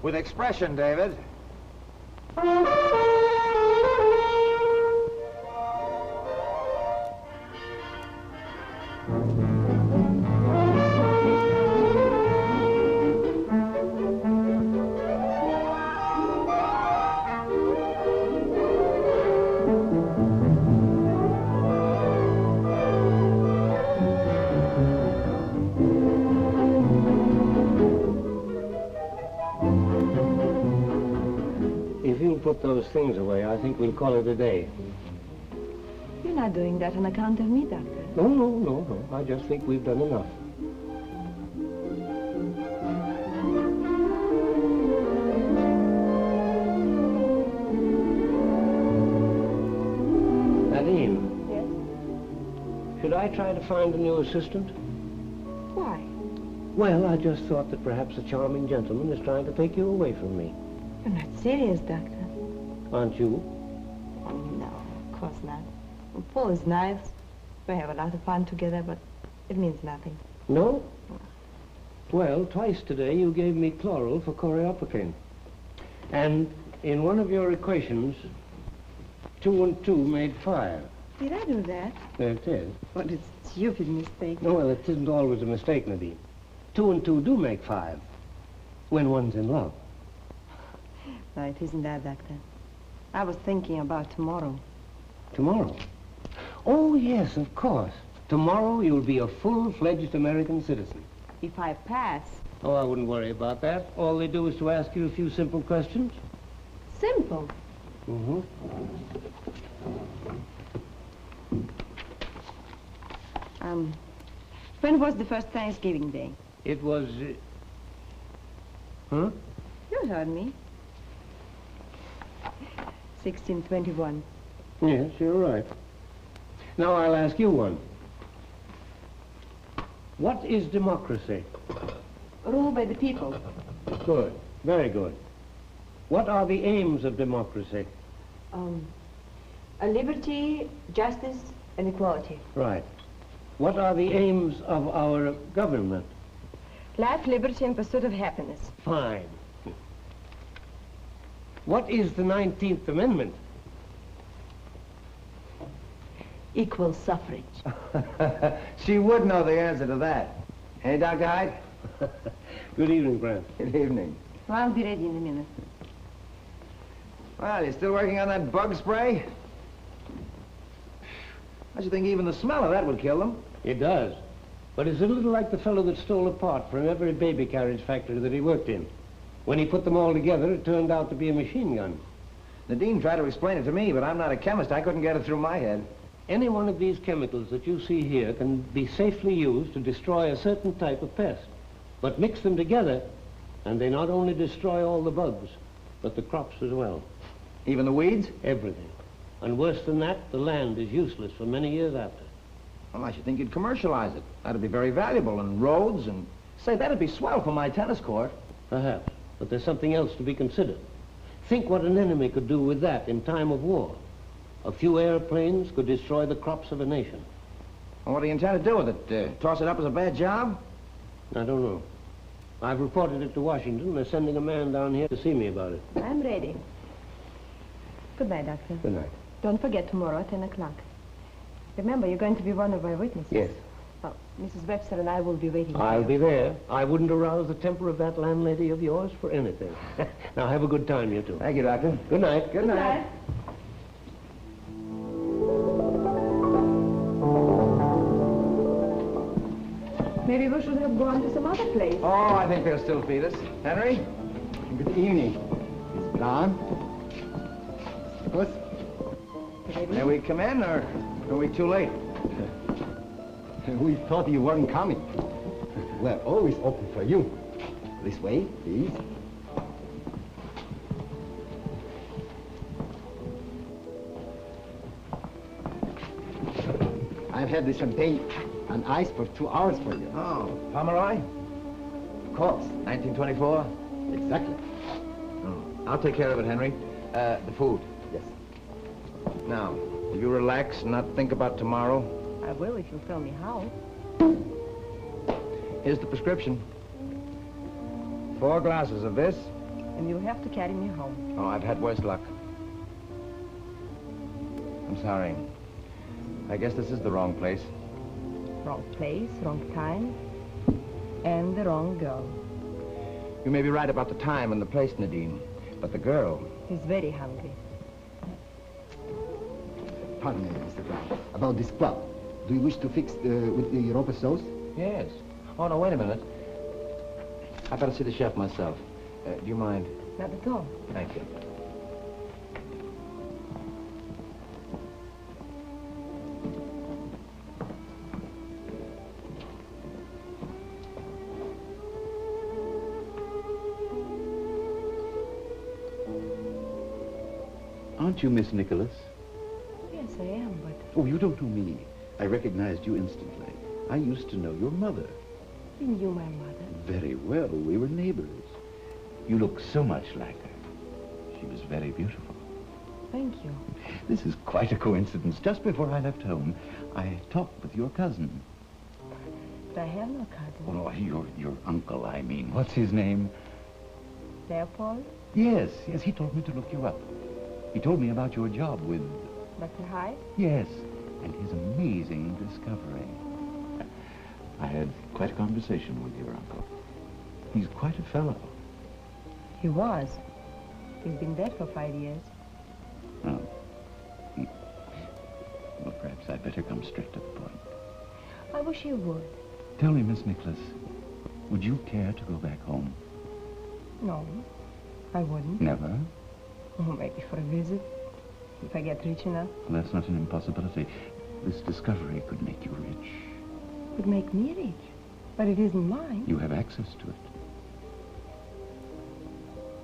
With expression, David. Put those things away, I think we'll call it a day. You're not doing that on account of me, Doctor. No. I just think we've done enough. Nadine. Yes? Should I try to find a new assistant? Why? Well, I just thought that perhaps a charming gentleman is trying to take you away from me. You're not serious, Doctor. Aren't you? Oh, no, of course not. Paul is nice. We have a lot of fun together, but it means nothing. No? Well, twice today you gave me chloral for choreopocaine. And in one of your equations, 2 and 2 made 5. Did I do that? There it is. What a stupid mistake. No, well, it isn't always a mistake, Nadine. 2 and 2 do make 5 when one's in love. No, it isn't that, Doctor. I was thinking about tomorrow. Tomorrow? Oh, yes, of course. Tomorrow you'll be a full-fledged American citizen. If I pass. Oh, I wouldn't worry about that. All they do is to ask you a few simple questions. Simple? Mm-hmm. When was the first Thanksgiving Day? It was... Huh? You heard me. 1621. Yes, you're right. Now I'll ask you one. What is democracy? Rule by the people. Good. Very good. What are the aims of democracy? Liberty, justice, and equality. Right. What are the aims of our government? Life, liberty, and pursuit of happiness. Fine. What is the 19th Amendment? Equal suffrage. She would know the answer to that. Hey, Dr. Hyde? Good evening, Grant. Good evening. Well, I'll be ready in a minute. Well, you still working on that bug spray? I should think even the smell of that would kill them. It does. But it's a little like the fellow that stole a part from every baby carriage factory that he worked in. When he put them all together, it turned out to be a machine gun. Nadine tried to explain it to me, but I'm not a chemist. I couldn't get it through my head. Any one of these chemicals that you see here can be safely used to destroy a certain type of pest. But mix them together, and they not only destroy all the bugs, but the crops as well. Even the weeds? Everything. And worse than that, the land is useless for many years after. Well, I should think you'd commercialize it. That'd be very valuable, and roads, and... Say, that'd be swell for my tennis court. Perhaps, but there's something else to be considered. Think what an enemy could do with that in time of war. A few airplanes could destroy the crops of a nation. Well, what do you intend to do with it? Toss it up as a bad job? I don't know. I've reported it to Washington. They're sending a man down here to see me about it. I'm ready. Good night, Doctor. Good night. Don't forget tomorrow at 10 o'clock. Remember, you're going to be one of my witnesses. Yes. Well, Mrs. Webster and I will be waiting. I'll be there. I wouldn't arouse the temper of that landlady of yours for anything. Now, have a good time, you two. Thank you, Doctor. Good night. Good night. Maybe we should have gone to some other place. Oh, I think they'll still feed us. Henry? Good evening. Miss Brown? What? May we come in, or are we too late? We thought you weren't coming. We're always open for you. This way, please. I've had the champagne and ice for 2 hours for you. Oh, Pomeroy? Of course. 1924? Exactly. Oh, I'll take care of it, Henry. The food. Yes. Now, will you relax and not think about tomorrow? I will if you'll tell me how. Here's the prescription. 4 glasses of this and you'll have to carry me home. Oh, I've had worse luck. I'm sorry. I guess this is the wrong place. Wrong place, wrong time, and the wrong girl. You may be right about the time and the place, Nadine, but the girl... He's very hungry. Pardon me, Mr. Brown. About this club, do you wish to fix with the Europa sauce? Yes. Oh, no, wait a minute. I better see the chef myself. Do you mind? Not at all. Thank you. Aren't you Miss Nicholas? Yes, I am, but... Oh, you don't know me. I recognized you instantly. I used to know your mother. You knew my mother. Very well. We were neighbors. You look so much like her. She was very beautiful. Thank you. This is quite a coincidence. Just before I left home, I talked with your cousin. But I have no cousin. Oh, your uncle, I mean. What's his name? Leopold? Yes, he told me to look you up. He told me about your job with... Dr. Hyde? Yes, and his amazing discovery. I had quite a conversation with your uncle. He's quite a fellow. He was. He's been dead for 5 years. Oh. Well, perhaps I'd better come straight to the point. I wish you would. Tell me, Miss Nicholas, would you care to go back home? No, I wouldn't. Never? Oh, maybe for a visit, if I get rich enough. Well, that's not an impossibility. This discovery could make you rich. Would make me rich, but it isn't mine. You have access to it.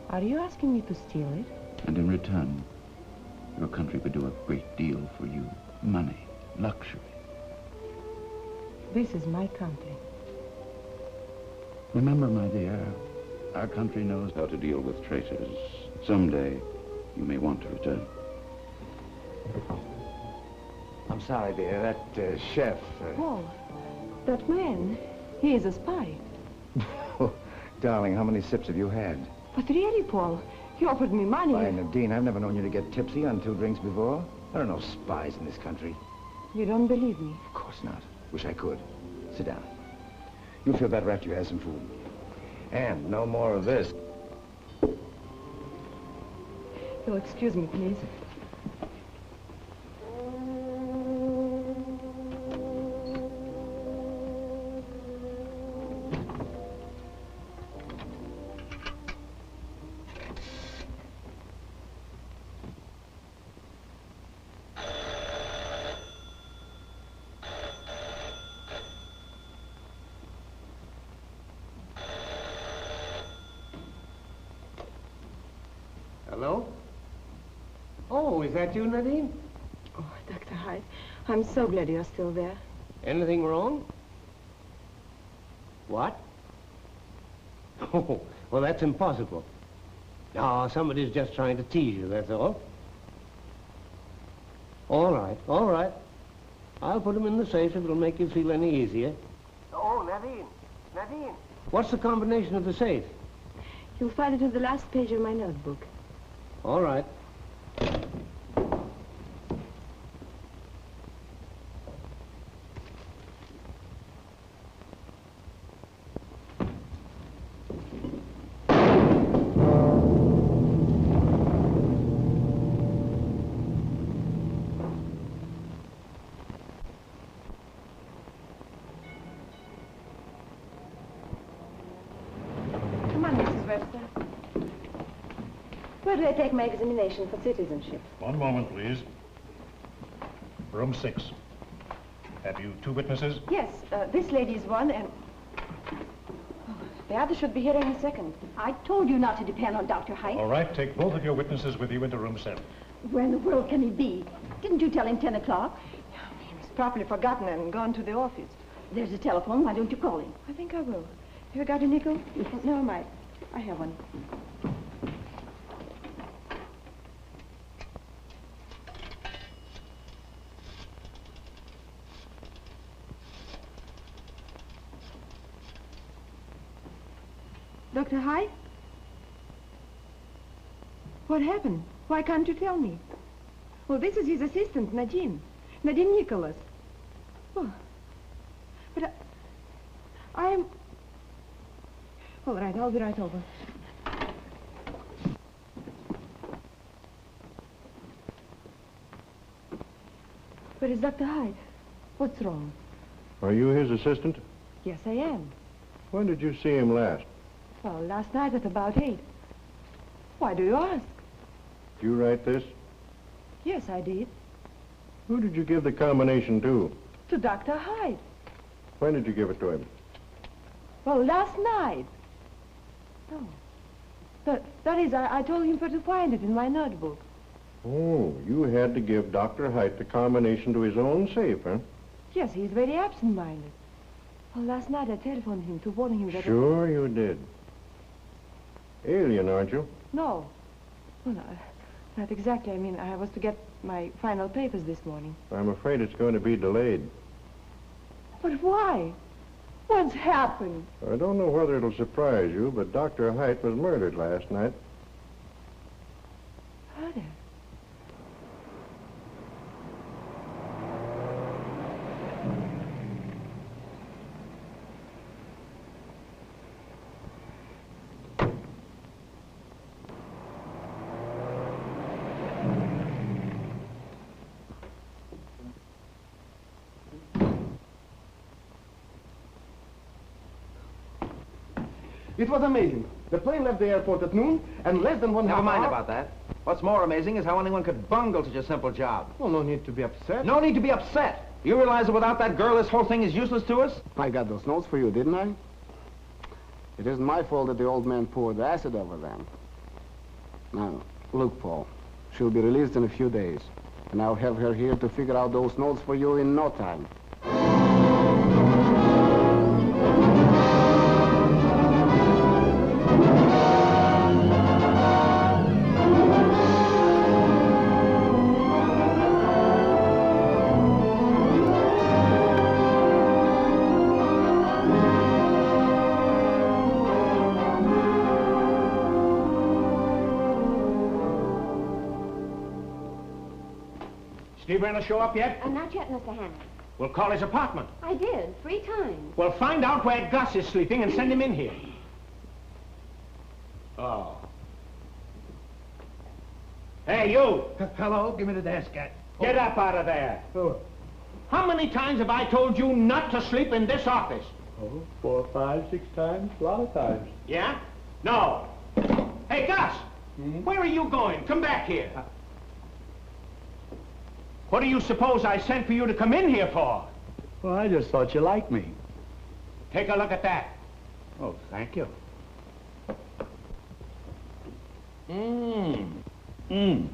Are you asking me to steal it? And in return, your country would do a great deal for you. Money, luxury. This is my country. Remember, my dear, our country knows how to deal with traitors. Someday, you may want to return. I'm sorry, dear. That chef... Paul, that man, he is a spy. Oh, darling, how many sips have you had? But really, Paul, he offered me money. Why, Nadine, I've never known you to get tipsy on 2 drinks before. There are no spies in this country. You don't believe me? Of course not. Wish I could. Sit down. You'll feel better after you have some food. And no more of this. You'll excuse me, please. Hello? Oh, is that you, Nadine? Oh, Dr. Hyde, I'm so glad you're still there. Anything wrong? What? Oh, well, that's impossible. No, somebody's just trying to tease you, that's all. All right, all right. I'll put them in the safe if it'll make you feel any easier. Oh, Nadine. What's the combination of the safe? You'll find it in the last page of my notebook. All right. Come on, Mrs. Webster. Where do I take my examination for citizenship? One moment, please. Room 6. Have you 2 witnesses? Yes, this lady is one, and... Oh, the other should be here any second. I told you not to depend on Dr. Hyde. All right, take both of your witnesses with you into room 7. Where in the world can he be? Didn't you tell him 10 o'clock? He was probably forgotten and gone to the office. There's a telephone. Why don't you call him? I think I will. Have you got a nickel? Never mind. I have one. Dr. Hyde? What happened? Why can't you tell me? Well, this is his assistant, Nadine. Nadine Nicholas. Oh. But I'm... All right, I'll be right over. Where is Dr. Hyde? What's wrong? Are you his assistant? Yes, I am. When did you see him last? Well, last night at about 8. Why do you ask? Did you write this? Yes, I did. Who did you give the combination to? To Dr. Hyde. When did you give it to him? Well, last night. No. That is, I told him to find it in my notebook. Oh, you had to give Dr. Height the combination to his own safe, huh? Yes, he's very absent-minded. Well, last night I telephoned him to warn him that... Sure you did. Alien, aren't you? No. Well, no, not exactly. I mean, I was to get my final papers this morning. I'm afraid it's going to be delayed. But why? What's happened? I don't know whether it'll surprise you, but Dr. Height was murdered last night. Murder? It was amazing. The plane left the airport at noon, and less than one Never half mind hour... about that. What's more amazing is how anyone could bungle such a simple job. Well, no need to be upset. No need to be upset. You realize that without that girl, this whole thing is useless to us? I got those notes for you, didn't I? It isn't my fault that the old man poured acid over them. Now, look, Paul. She'll be released in a few days. And I'll have her here to figure out those notes for you in no time. Steve Reynolds show up yet? Not yet, Mr. Hanley. We'll call his apartment. I did, 3 times. Well, find out where Gus is sleeping and send him in here. Oh. Hey, you! Hello, give me the desk, Get up out of there. Oh. How many times have I told you not to sleep in this office? Oh, 4, 5, 6 times, a lot of times. Yeah? No. Hey, Gus! Where are you going? Come back here. What do you suppose I sent for you to come in here for? Well, I just thought you liked me. Take a look at that. Oh, thank you.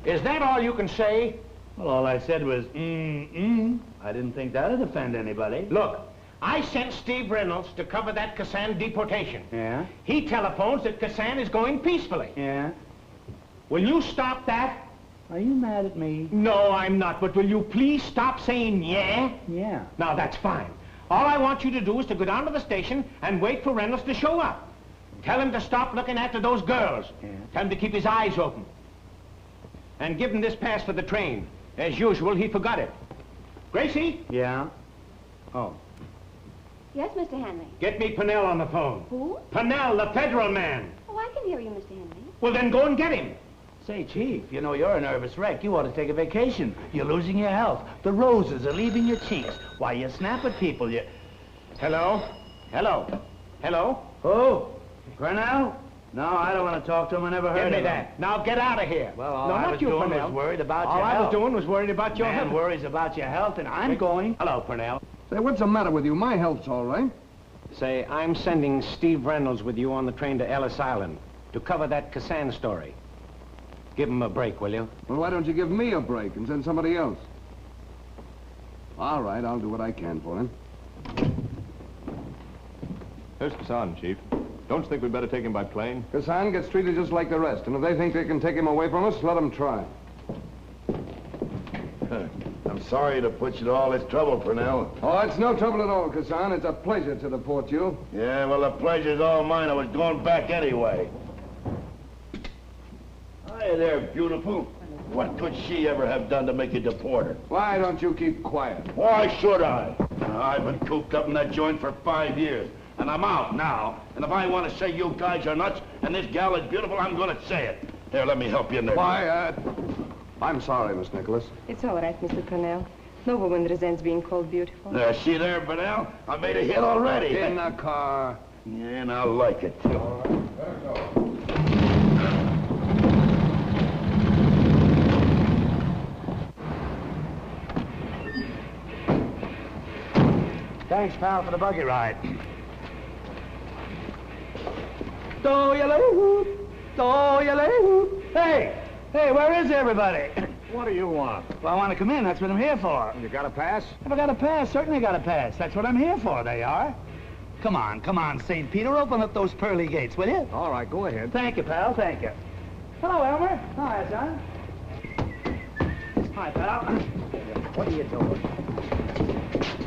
Is that all you can say? Well, all I said was, I didn't think that'd offend anybody. Look, I sent Steve Reynolds to cover that Kassan deportation. Yeah? He telephones that Kassan is going peacefully. Yeah? Will you stop that? Are you mad at me? No, I'm not, but will you please stop saying yeah? Yeah. Now, that's fine. All I want you to do is to go down to the station and wait for Reynolds to show up. Tell him to stop looking after those girls. Yeah. Tell him to keep his eyes open. And give him this pass for the train. As usual, he forgot it. Gracie, Yeah? Oh. Yes, Mr. Hanley. get me Pennell on the phone. Who? Pennell, the federal man. Oh, I can hear you, Mr. Hanley. Well, then go and get him. Say, Chief, you know you're a nervous wreck. You ought to take a vacation. You're losing your health. The roses are leaving your cheeks. Why, you snap at people, you... Hello? Hello? Hello? Who? Cornell? No, I don't want to talk to him. I never heard Give of me him. that. Now get out of here. Well, all no, I not was you, doing Purnell. was worried about all your I health. was doing was worried about your Man health. worries about your health, and I'm going. Hello, Purnell. Say, what's the matter with you? My health's all right. Say, I'm sending Steve Reynolds with you on the train to Ellis Island to cover that Kassan story. Give him a break, will you? Well, why don't you give me a break and send somebody else? All right, I'll do what I can for him. There's Kassan, Chief. Don't you think we'd better take him by plane? Kassan gets treated just like the rest, and if they think they can take him away from us, let them try. I'm sorry to put you to all this trouble, Purnell. Oh, it's no trouble at all, Kassan. It's a pleasure to deport you. Yeah, well, the pleasure's all mine. I was going back anyway. Hey there, beautiful. What could she ever have done to make you deport her? Why don't you keep quiet? Why should I? I've been cooped up in that joint for 5 years, and I'm out now. And if I want to say you guys are nuts and this gal is beautiful, I'm going to say it. Here, let me help you in there. Why, I'm sorry, Miss Nicholas. It's all right, Mr. Cornell. No woman resents being called beautiful. See there, Burnell? I made a hit already. In the car. Yeah, and I like it, too. All right, let her go. Thanks, pal, for the buggy ride. Hey! Hey, where is everybody? What do you want? Well, I want to come in. That's what I'm here for. You got a pass? Have I got a pass? Certainly got a pass. That's what I'm here for, they are. Come on, St. Peter. Open up those pearly gates, will you? All right, go ahead. Thank you, pal. Thank you. Hello, Elmer. Hi, son. Hi, pal. What are you doing?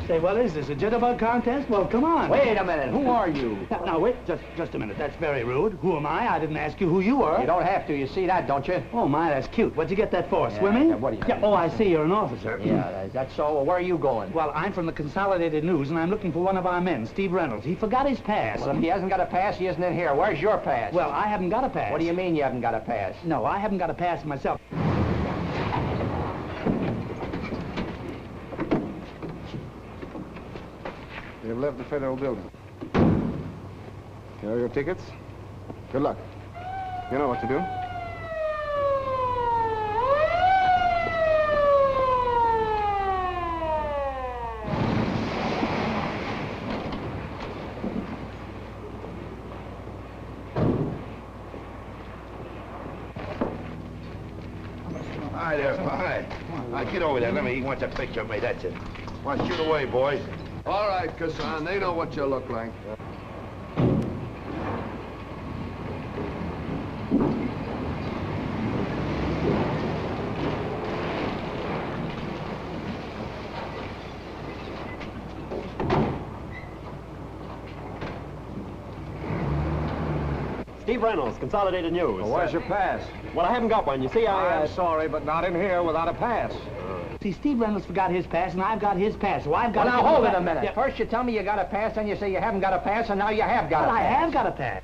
Say, well, is this a jitterbug contest? Well, come on. Wait a minute. Who are you? Now, wait, just a minute. That's very rude. Who am I? I didn't ask you who you were. You don't have to. You see that, don't you? Oh, my, that's cute. What'd you get that for? Swimming? What do you Yeah, oh, I see. You're an officer. Yeah, that's so. Well, where are you going? Well, I'm from the Consolidated News, and I'm looking for one of our men, Steve Reynolds. He forgot his pass. Well, if he hasn't got a pass, he isn't in here. Where's your pass? Well, I haven't got a pass. What do you mean you haven't got a pass? No, I haven't got a pass myself. They've left the federal building. Here are your tickets. Good luck. You know what to do. Hi there, hi. Get over there. He wants a picture of me, that's it. Well, shoot away, boys. All right, Kassan, they know what you look like. Steve Reynolds, Consolidated News. Well, where's your pass? Well, I haven't got one. You see, I'm sorry, but not in here without a pass. See, Steve Reynolds forgot his pass, and I've got his pass, so I've got... Well, now, hold it a minute. Yeah. First you tell me you got a pass, then you say you haven't got a pass, and now you have got a pass. I have got a pass.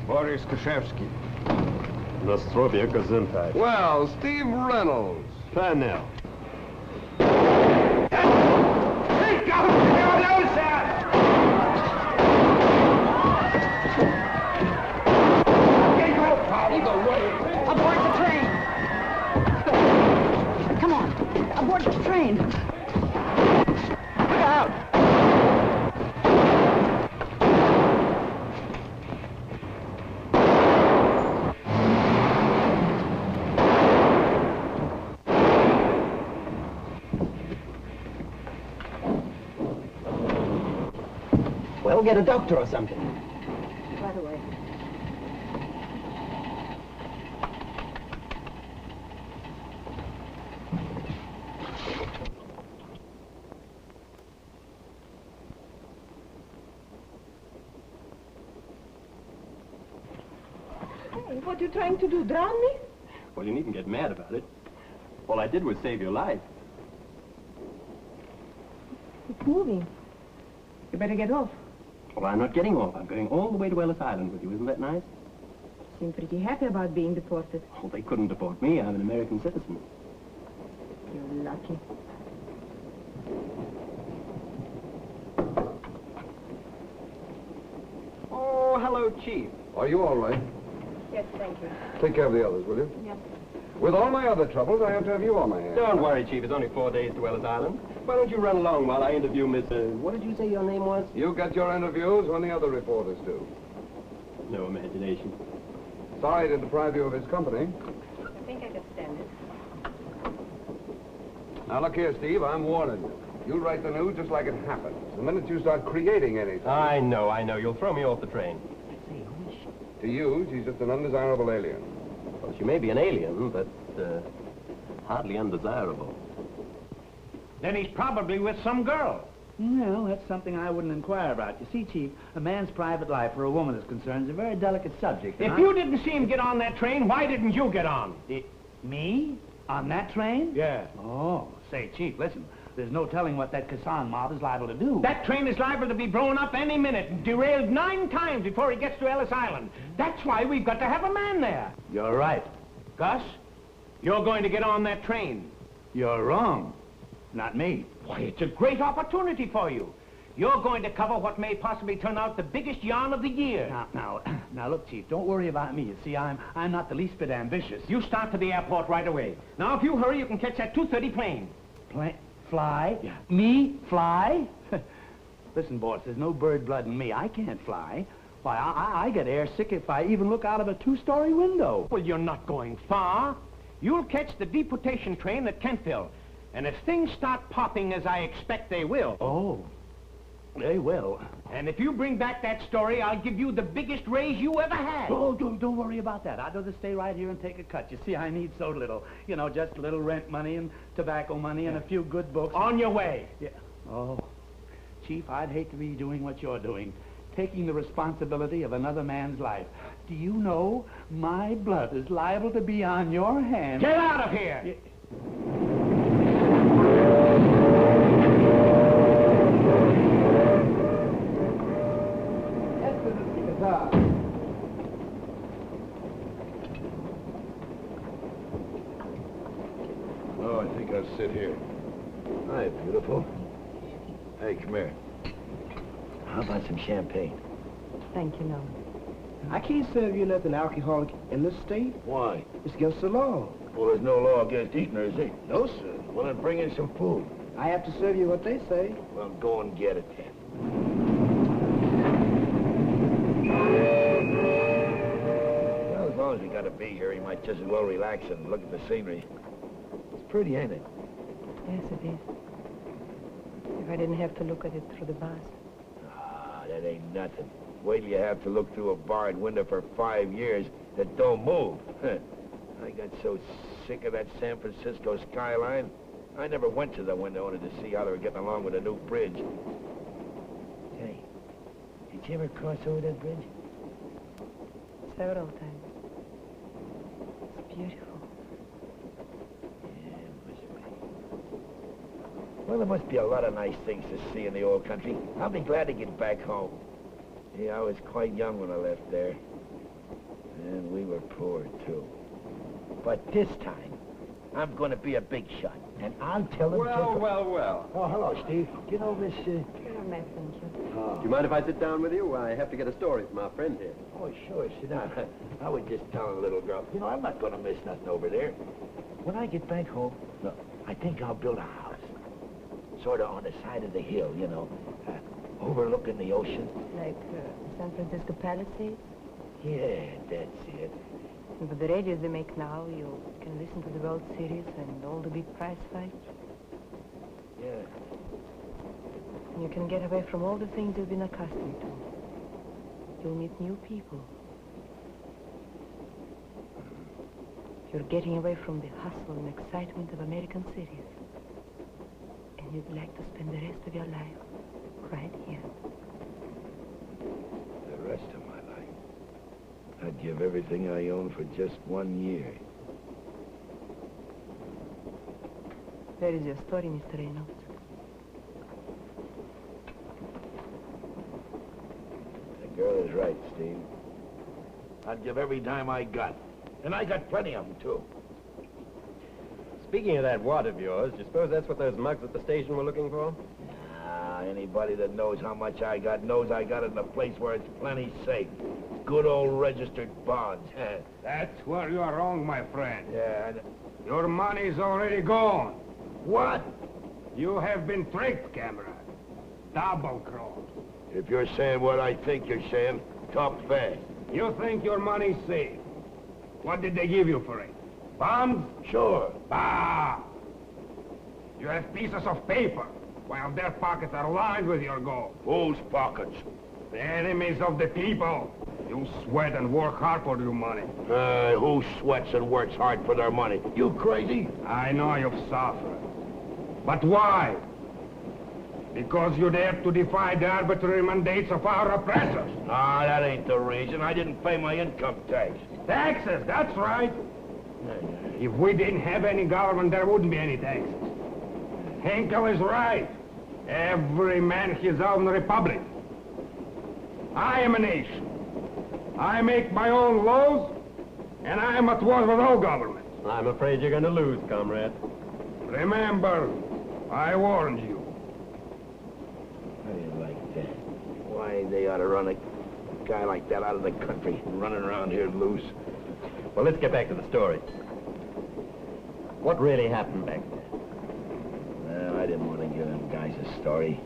Boris Kashevsky. Nostrovia Gesundheit. Well, Steve Reynolds. Fine now. Aboard the train. Come on, aboard the train. Look out! Well, get a doctor or something. Right away. Hey, what are you trying to do, drown me? Well, you needn't get mad about it. All I did was save your life. It's moving. You better get off. Well, I'm not getting off. I'm going all the way to Ellis Island with you. Isn't that nice? Seem pretty happy about being deported. Oh, they couldn't deport me. I'm an American citizen. You're lucky. Oh, hello, Chief. Are you all right? Yes, thank you. Take care of the others, will you? Yes. With all my other troubles, I have to have you on my hands. Don't worry, Chief. It's only 4 days to Ellis Island. Why don't you run along while I interview Miss... what did you say your name was? You get your interviews when the other reporters do. No imagination. Sorry to deprive you of his company. I think I can stand it. Now, look here, Steve, I'm warning you. You'll write the news just like it happens. The minute you start creating anything... I know. You'll throw me off the train. To you, she's just an undesirable alien. Well, she may be an alien, but hardly undesirable. Then he's probably with some girl. Well, that's something I wouldn't inquire about. You see, Chief, a man's private life where a woman is concerned is a very delicate subject. If you didn't see him get on that train, why didn't you get on? Me? On that train? Yeah. Oh, say, Chief, listen. There's no telling what that Kassan mob is liable to do. That train is liable to be blown up any minute and derailed 9 times before he gets to Ellis Island. That's why we've got to have a man there. You're right. Gus, you're going to get on that train. You're wrong. Not me. Why, it's a great opportunity for you. You're going to cover what may possibly turn out the biggest yarn of the year. Now, look, Chief, don't worry about me. You see, I'm not the least bit ambitious. You start for the airport right away. Now, if you hurry, you can catch that 2:30 plane. Fly? Yeah. Me? Fly? Listen, boss, there's no bird blood in me. I can't fly. Why, I get airsick if I even look out of a 2-story window. Well, you're not going far. You'll catch the deportation train at Kentville. And if things start popping as I expect they will... Oh, they will. And if you bring back that story, I'll give you the biggest raise you ever had. Oh, don't worry about that. I'd rather stay right here and take a cut. You see, I need so little. You know, just a little rent money and tobacco money and a few good books. On your way. Yeah. Oh, Chief, I'd hate to be doing what you're doing. Taking the responsibility of another man's life. Do you know, my blood is liable to be on your hands. Get out of here! Yeah. Oh, I think I'll sit here. Hi, beautiful. Hey, come here. How about some champagne? Thank you, no. I can't serve you nothing alcoholic in this state. Why? It's against the law. Well, there's no law against eating, is there? No, sir. Well, then bring in some food. I have to serve you what they say. Well, go and get it then. Well, as long as we gotta be here, he might just as well relax and look at the scenery. It's pretty, ain't it? Yes, it is. If I didn't have to look at it through the bars. Ah, that ain't nothing. Wait till you have to look through a barred window for 5 years that don't move. I got so sick of that San Francisco skyline, I never went to the window only to see how they were getting along with the new bridge. Hey, did you ever cross over that bridge? Several times. It's beautiful. Yeah, it must be. Well, there must be a lot of nice things to see in the old country. I'll be glad to get back home. Yeah, I was quite young when I left there. And we were poor, too. But this time, I'm going to be a big shot. And I'll tell them Well. Oh, hello, Steve. You know, Miss... You're a messenger. Do you mind if I sit down with you? I have to get a story from our friend here. Oh, sure, sit down. I was just telling the little girl, you know, I'm not going to miss nothing over there. When I get back home, look, I think I'll build a house. Sort of on the side of the hill, you know, overlooking the ocean. Like San Francisco Palisades? Yeah, that's it. And with the radios they make now, you can listen to the World Series and all the big prize fights. Yeah. And you can get away from all the things you've been accustomed to. You'll meet new people. You're getting away from the hustle and excitement of American cities. And you'd like to spend the rest of your life right here. The rest of my life. I'd give everything I own for just 1 year. There is your story, Mr. Reynolds. The girl is right, Steve. I'd give every dime I got. And I got plenty of them, too. Speaking of that wad of yours, do you suppose that's what those mugs at the station were looking for? Anybody that knows how much I got knows I got it in a place where it's plenty safe. Good old registered bonds. That's where you're wrong, my friend. Yeah, Your money's already gone. What? You have been tricked, Cameron. Double-crossed. If you're saying what I think you're saying, talk fast. You think your money's safe. What did they give you for it? Bonds? Sure. Bah! You have pieces of paper, while their pockets are lined with your gold. Whose pockets? The enemies of the people. You sweat and work hard for your money. Who sweats and works hard for their money? You crazy? I know you've suffered. But why? Because you dared to defy the arbitrary mandates of our oppressors. Ah, that ain't the reason. I didn't pay my income tax. Taxes, that's right. If we didn't have any government, there wouldn't be any taxes. Henkel is right. Every man his own republic. I am a nation. I make my own laws, and I am at war with all governments. I'm afraid you're going to lose, comrade. Remember, I warned you. How do you like that? Why, they ought to run a guy like that out of the country, running around here loose. Well, let's get back to the story. What really happened back there? Well, I didn't want to give them guys a story.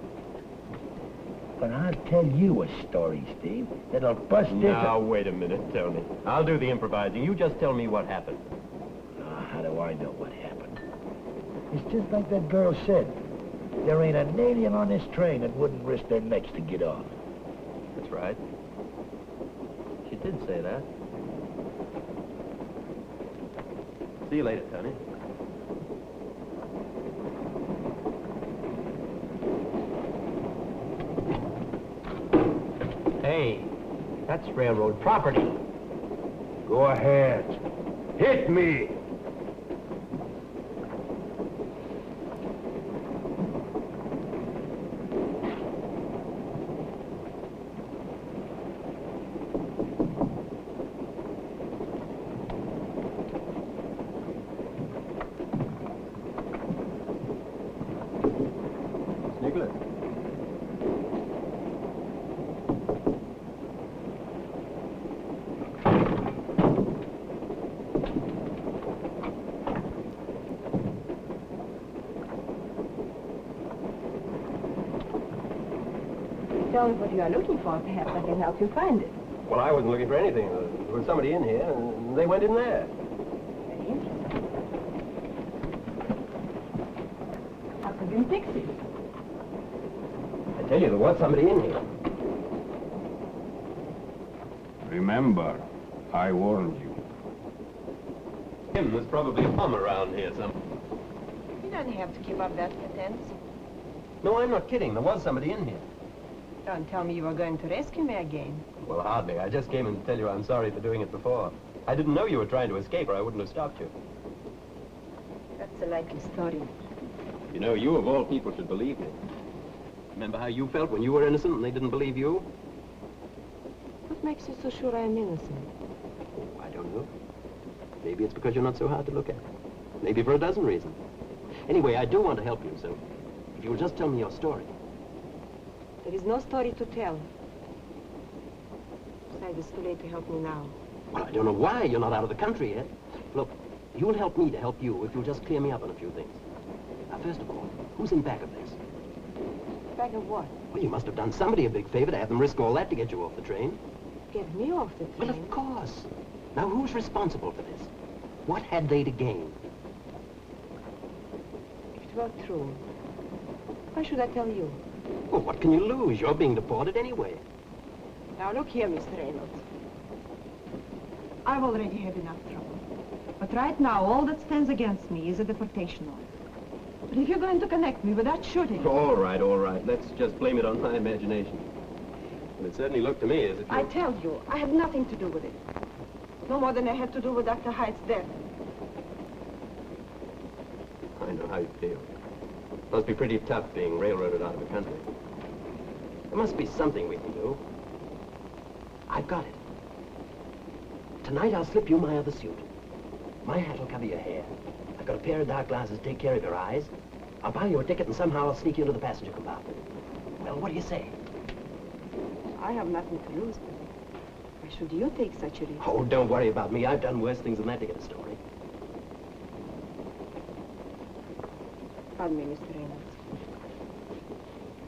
But I'll tell you a story, Steve, that'll bust this... Now, wait a minute, Tony. I'll do the improvising. You just tell me what happened. How do I know what happened? It's just like that girl said. There ain't an alien on this train that wouldn't risk their necks to get off. That's right. She did say that. See you later, Tony. Hey, that's railroad property. Go ahead. Hit me. Tell me what you are looking for. Perhaps I can help you find it. Well, I wasn't looking for anything. There was somebody in here, and they went in there. Very interesting. How could you fix it? I tell you, there was somebody in here. Remember, I warned you. Tim, there's probably a bum around here somewhere. You don't have to keep up that pretense. No, I'm not kidding. There was somebody in here. Don't tell me you were going to rescue me again. Well, hardly. I just came in to tell you I'm sorry for doing it before. I didn't know you were trying to escape, or I wouldn't have stopped you. That's a likely story. You know, you of all people should believe me. Remember how you felt when you were innocent and they didn't believe you? What makes you so sure I am innocent? Oh, I don't know. Maybe it's because you're not so hard to look at. Maybe for a dozen reasons. Anyway, I do want to help you, so if you'll just tell me your story. There is no story to tell. Besides, it's too late to help me now. Well, I don't know why you're not out of the country yet. Look, you'll help me to help you if you'll just clear me up on a few things. Now, first of all, who's in back of this? Back of what? Well, you must have done somebody a big favor to have them risk all that to get you off the train. Get me off the train? Well, of course. Now, who's responsible for this? What had they to gain? If it were true, why should I tell you? Well, what can you lose? You're being deported anyway. Now, look here, Mr. Reynolds. I've already had enough trouble. But right now, all that stands against me is a deportation order. But if you're going to connect me with that shooting... All right, all right. Let's just blame it on my imagination. But it certainly looked to me as if you... I tell you, I had nothing to do with it. No more than I had to do with Dr. Hyde's death. I know how you feel. Must be pretty tough being railroaded out of the country. There must be something we can do. I've got it. Tonight I'll slip you my other suit. My hat will cover your hair. I've got a pair of dark glasses to take care of your eyes. I'll buy you a ticket and somehow I'll sneak you into the passenger compartment. Well, what do you say? I have nothing to lose. Why should you take such a risk? Oh, don't worry about me. I've done worse things than that to get a story. Pardon me, Mr. Reynolds.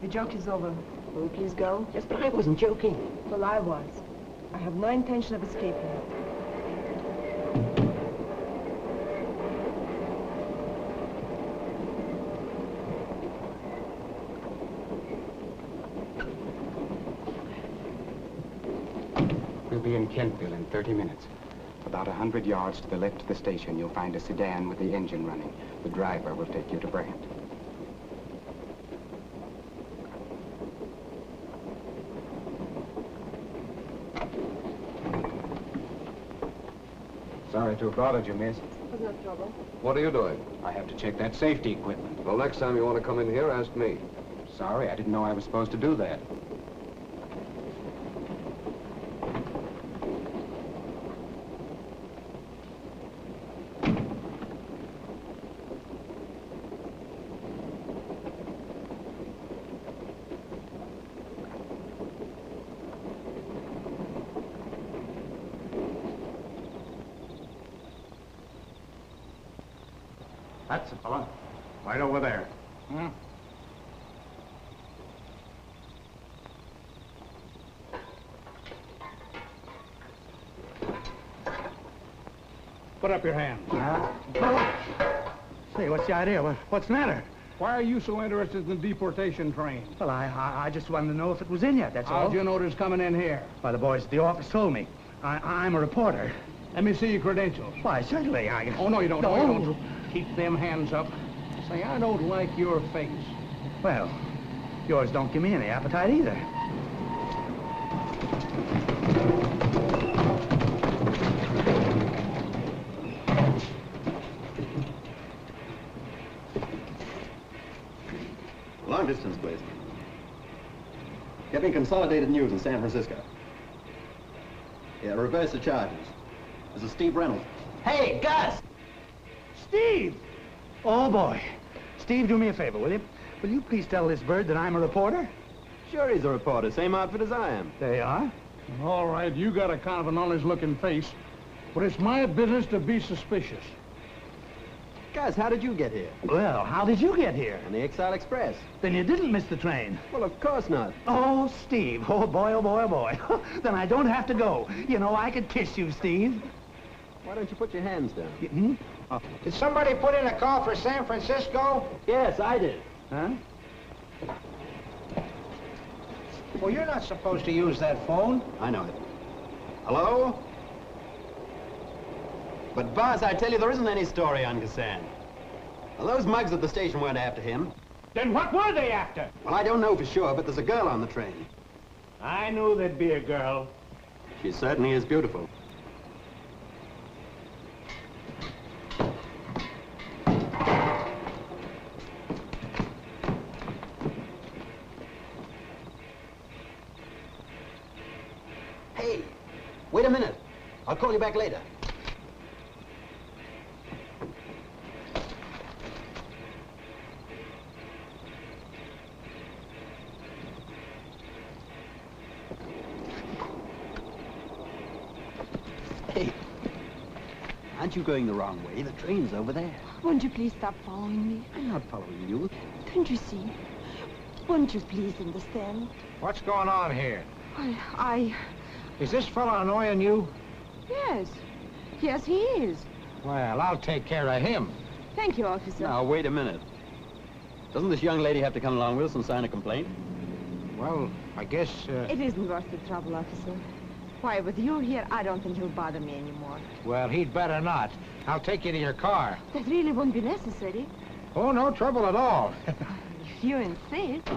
The joke is over. Will you please go? Yes, but I wasn't joking. Well, I was. I have no intention of escaping. We'll be in Kentville in 30 minutes. About 100 yards to the left of the station, you'll find a sedan with the engine running. The driver will take you to Brant. Sorry to have bothered you, miss. Was no trouble. What are you doing? I have to check that safety equipment. Well, next time you want to come in here, ask me. Sorry, I didn't know I was supposed to do that. That's the fella. Right over there. Hmm? Put up your hands. Say, what's the idea? What's the matter? Why are you so interested in the deportation train? Well, I just wanted to know if it was in yet, that's all. How'd you know it was coming in here? Why, the boys at the office told me. I'm a reporter. Let me see your credentials. Why, certainly, Oh, no, you don't. No. No, you don't. Keep them hands up. Say, I don't like your face. Well, yours don't give me any appetite either. Long distance, please. Getting Consolidated News in San Francisco. Yeah, reverse the charges. This is Steve Reynolds. Hey, Gus! Steve! Oh, boy. Steve, do me a favor, will you? Will you please tell this bird that I'm a reporter? Sure he's a reporter. Same outfit as I am. There you are. All right, you got a kind of an honest-looking face, but it's my business to be suspicious. Guys, how did you get here? Well, how did you get here? On the Exile Express. Then you didn't miss the train. Well, of course not. Oh, Steve. Oh, boy, oh, boy, oh, boy. Then I don't have to go. You know, I could kiss you, Steve. Why don't you put your hands down? Hmm? Oh. Did somebody put in a call for San Francisco? Yes, I did. Huh? Well, you're not supposed to use that phone. I know it. Hello? But, boss, I tell you, there isn't any story on Kassan. Well, those mugs at the station weren't after him. Then what were they after? Well, I don't know for sure, but there's a girl on the train. I knew there'd be a girl. She certainly is beautiful. Hey, wait a minute. I'll call you back later. Hey, aren't you going the wrong way? The train's over there. Won't you please stop following me? I'm not following you. Don't you see? Won't you please understand? What's going on here? I... Is this fella annoying you? Yes. Yes, he is. Well, I'll take care of him. Thank you, officer. Now, wait a minute. Doesn't this young lady have to come along with us and sign a complaint? Well, I guess, It isn't worth the trouble, officer. Why, with you here, I don't think he'll bother me anymore. Well, he'd better not. I'll take you to your car. That really won't be necessary. Oh, no trouble at all. If you insist.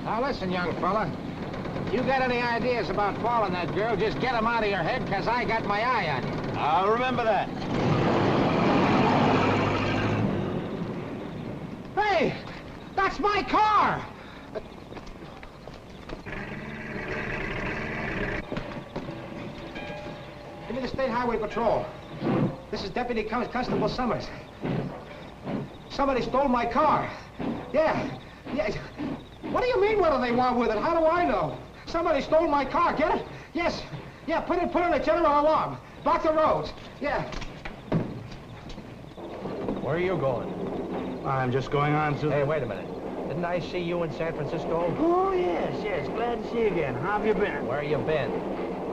Now, listen, young fella. You got any ideas about following that girl, just get them out of your head, because I got my eye on you. I'll remember that. Hey! That's my car! Give me the State Highway Patrol. This is Deputy Constable Summers. Somebody stole my car. Yeah. What do you mean, what do they want with it? How do I know? Somebody stole my car, get it? Yes. Yeah, put in a general alarm. Block the roads. Yeah. Where are you going? I'm just going on to... Hey, wait a minute. Didn't I see you in San Francisco? Oh, yes. Glad to see you again. How have you been? Where you been?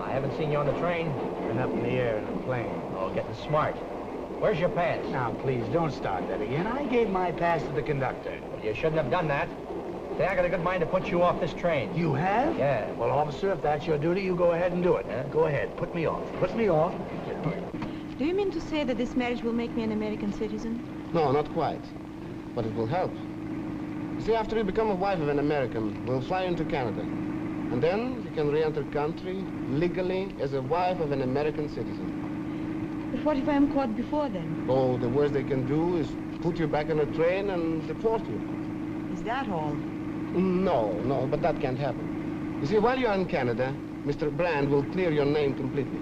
I haven't seen you on the train. Been up in the air in a plane. Oh, getting smart. Where's your pass? Now, please, don't start that again. I gave my pass to the conductor. Well, you shouldn't have done that. Say, I got a good mind to put you off this train. You have? Yeah. Well, officer, if that's your duty, you go ahead and do it. Huh? Go ahead. Put me off. Put me off. Do you mean to say that this marriage will make me an American citizen? No, not quite. But it will help. You see, after you become a wife of an American, we'll fly into Canada. And then you can re-enter country legally as a wife of an American citizen. But what if I am caught before then? Oh, the worst they can do is put you back on a train and deport you. Is that all? No, but that can't happen. You see, while you're in Canada, Mr. Brand will clear your name completely.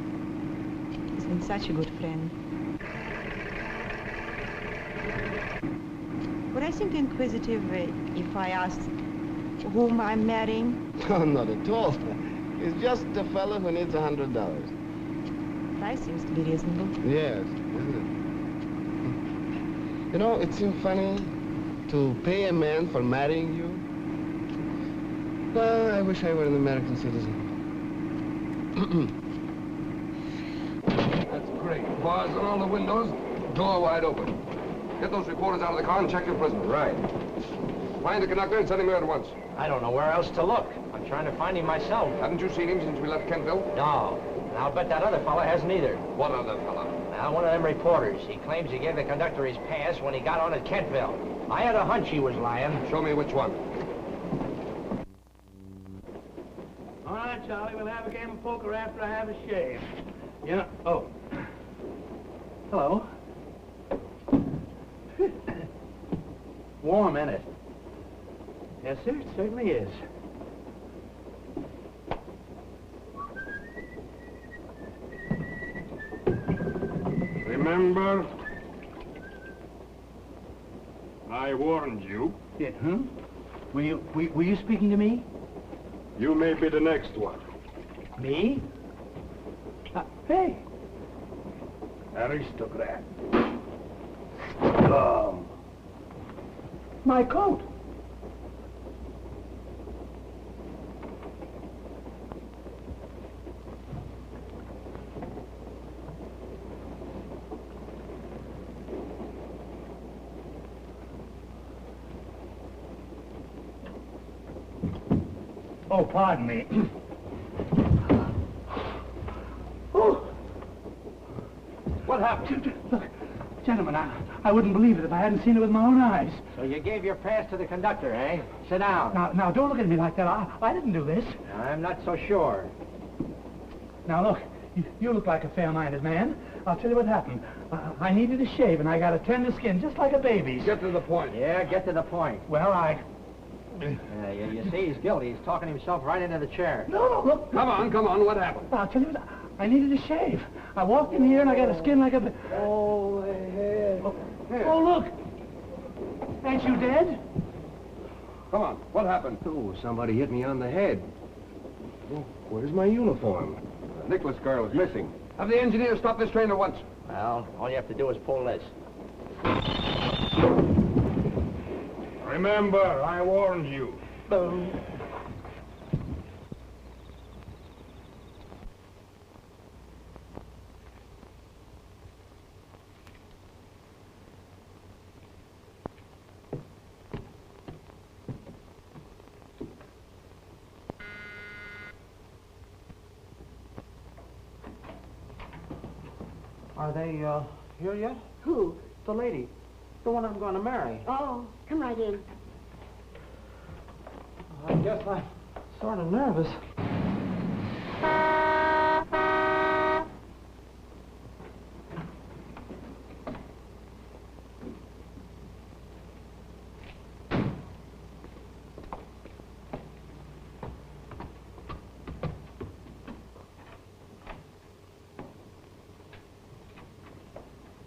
He's been such a good friend. Would I seem too inquisitive if I asked whom I'm marrying? Oh, not at all. He's just a fellow who needs $100. Price seems to be reasonable. Yes, isn't it? You know, it seems funny to pay a man for marrying you. Well, I wish I were an American citizen. That's great. Bars on all the windows, door wide open. Get those reporters out of the car and check your prisoner. Right. Find the conductor and send him here at once. I don't know where else to look. I'm trying to find him myself. Haven't you seen him since we left Kentville? No. And I'll bet that other fella hasn't either. What other fella? Now, one of them reporters. He claims he gave the conductor his pass when he got on at Kentville. I had a hunch he was lying. Show me which one. All right, Charlie, we'll have a game of poker after I have a shave. You know, oh. Hello. Warm, ain't it? Yes, sir, it certainly is. Remember, I warned you. Yeah, Were you speaking to me? You may be the next one. Me? Hey. Aristocrat. My coat. Oh, pardon me. Oh. What happened? Look, gentlemen, I wouldn't believe it if I hadn't seen it with my own eyes. So you gave your pass to the conductor, eh? Sit down. Now, don't look at me like that. I didn't do this. I'm not so sure. Now, look, you look like a fair-minded man. I'll tell you what happened. I needed a shave, and I got a tender skin, just like a baby's. Get to the point. Yeah, get to the point. Well, You see, he's guilty. He's talking himself right into the chair. No, look. Come on, what happened? I'll tell you what, I needed a shave. I walked in here, and I got a skin like a... Oh, my head. Oh, look. Ain't you dead? Come on, what happened? Oh, somebody hit me on the head. Oh, where's my uniform? The Nicholas girl is missing. Have the engineer stop this train at once. Well, all you have to do is pull this. Remember, I warned you. Are they, here yet? Who? The lady. The one I'm going to marry. Oh, come right in. I guess I'm sort of nervous.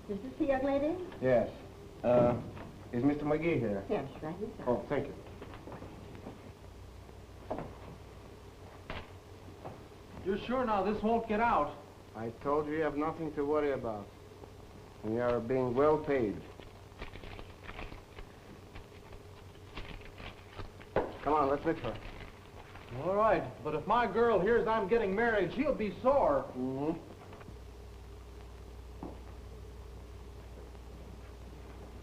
Is this the young lady? Yes. Is Mr. McGee here? Yes, right inside. Oh, thank you. You sure now this won't get out? I told you have nothing to worry about. We are being well paid. Come on, let's look for her. All right, but if my girl hears I'm getting married, she'll be sore. Mm-hmm.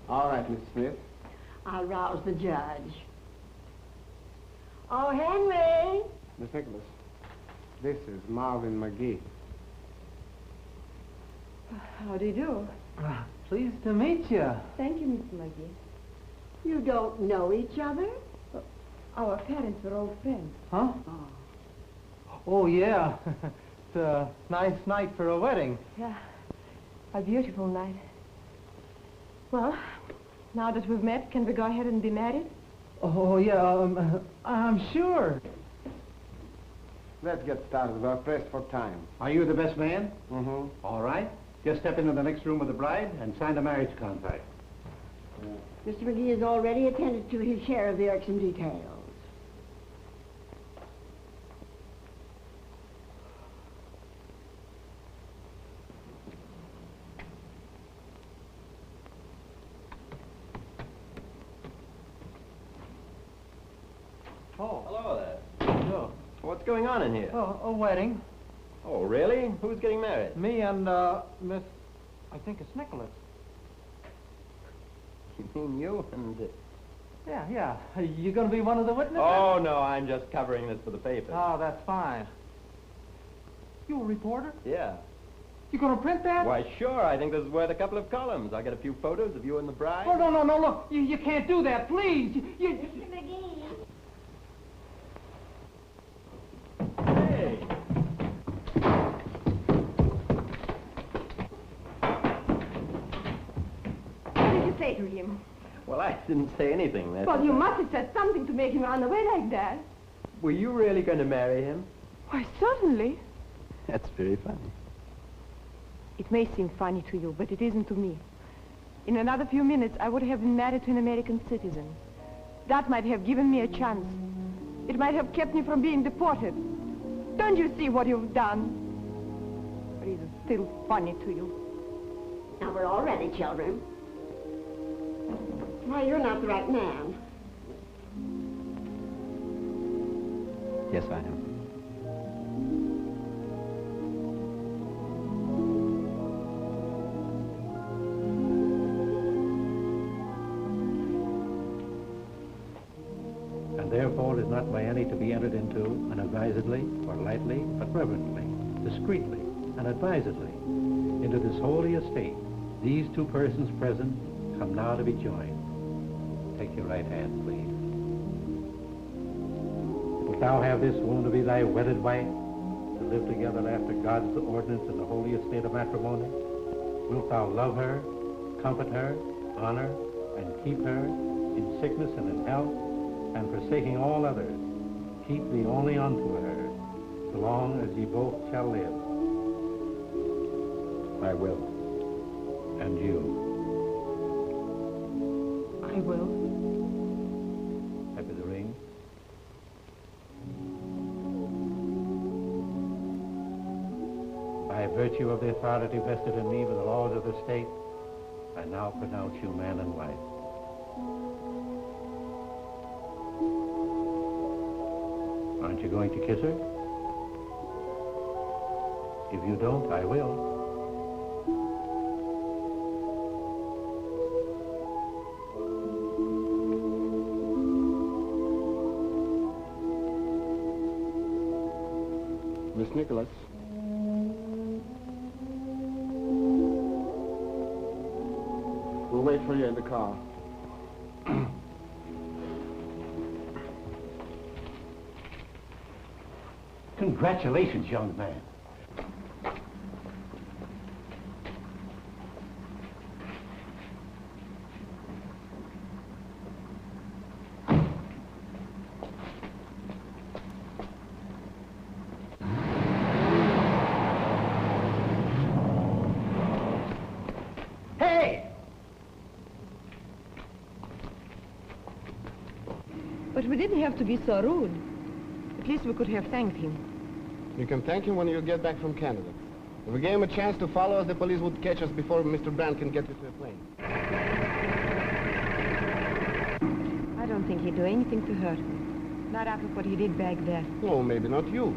All right, Miss Smith. I'll rouse the judge. Oh, Henry! Miss Nicholas, this is Marvin McGee. How do you do? Pleased to meet you. Thank you, Mr. McGee. You don't know each other? Our parents were old friends. Huh? Oh, yeah. It's a nice night for a wedding. Yeah, a beautiful night. Well, now that we've met, can we go ahead and be married? Oh, yeah, I'm sure. Let's get started. We're pressed for time. Are you the best man? Mm-hmm. All right. Just step into the next room with the bride and sign the marriage contract. Mr. McGee has already attended to his share of the irksome details. Oh. Hello there. Oh. What's going on in here? Oh, a wedding. Oh, really? Who's getting married? Me and, Miss... I think it's Nicholas. You mean you and... Yeah. You gonna be one of the witnesses? Oh, no, I'm just covering this for the paper. Oh, that's fine. You a reporter? Yeah. You gonna print that? Why, sure. I think this is worth a couple of columns. I'll get a few photos of you and the bride. Oh, no, look. You can't do that, please. Mr. McGee. Hey. What did you say to him? Well, I didn't say anything. Well, you must have said something to make him run away like that. Were you really going to marry him? Why, certainly. That's very funny. It may seem funny to you, but it isn't to me. In another few minutes, I would have been married to an American citizen. That might have given me a chance. It might have kept me from being deported. Don't you see what you've done? Or is it still funny to you? Now we're all ready, children. Why, you're not the right man. Yes, I am. And therefore is not by any to be entered into unadvisedly or lightly, but reverently, discreetly, and advisedly, into this holy estate, these two persons present come now to be joined. Take your right hand, please. Wilt thou have this woman to be thy wedded wife, to live together after God's ordinance in the holy estate of matrimony? Wilt thou love her, comfort her, honor, and keep her in sickness and in health, and forsaking all others, keep thee only unto her, so long as ye both shall live? I will. And you? I will. Happy the ring? By virtue of the authority vested in me by the laws of the state, I now pronounce you man and wife. Aren't you going to kiss her? If you don't, I will. Miss Nicholas. We'll wait for you in the car. Congratulations, young man. Hey! But we didn't have to be so rude. At least we could have thanked him. You can thank him when you get back from Canada. If we gave him a chance to follow us, the police would catch us before Mr. Brand can get you to a plane. I don't think he'd do anything to hurt me. Not after what he did back there. Oh, maybe not you.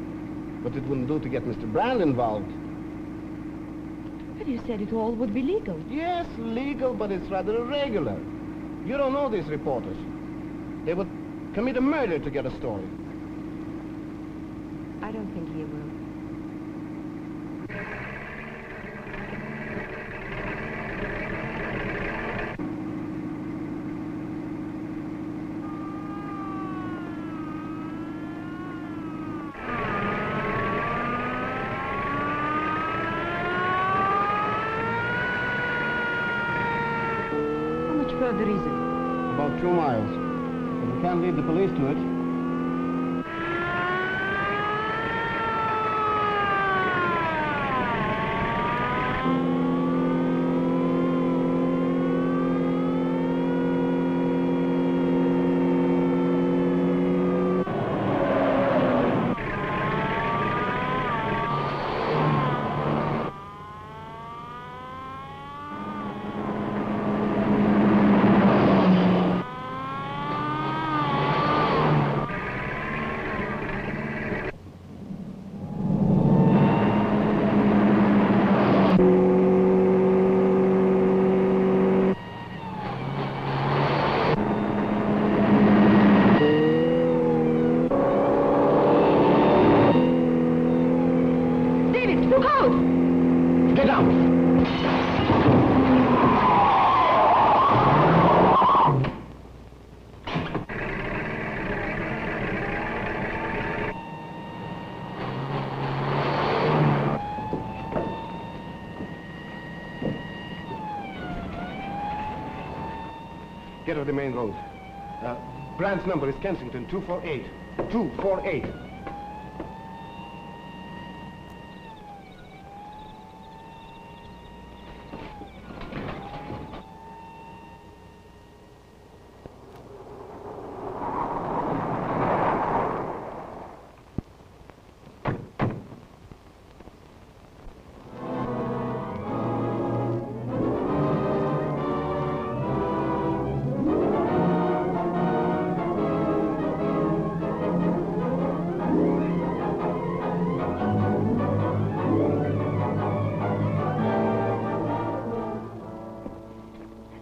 But it wouldn't do to get Mr. Brand involved. But you said it all would be legal. Yes, legal, but it's rather irregular. You don't know these reporters. They would commit a murder to get a story. I don't think he will. How much further is it? About 2 miles. But we can't lead the police to it. Get down! Get off the main road. Brand's number is Kensington, 248. 248.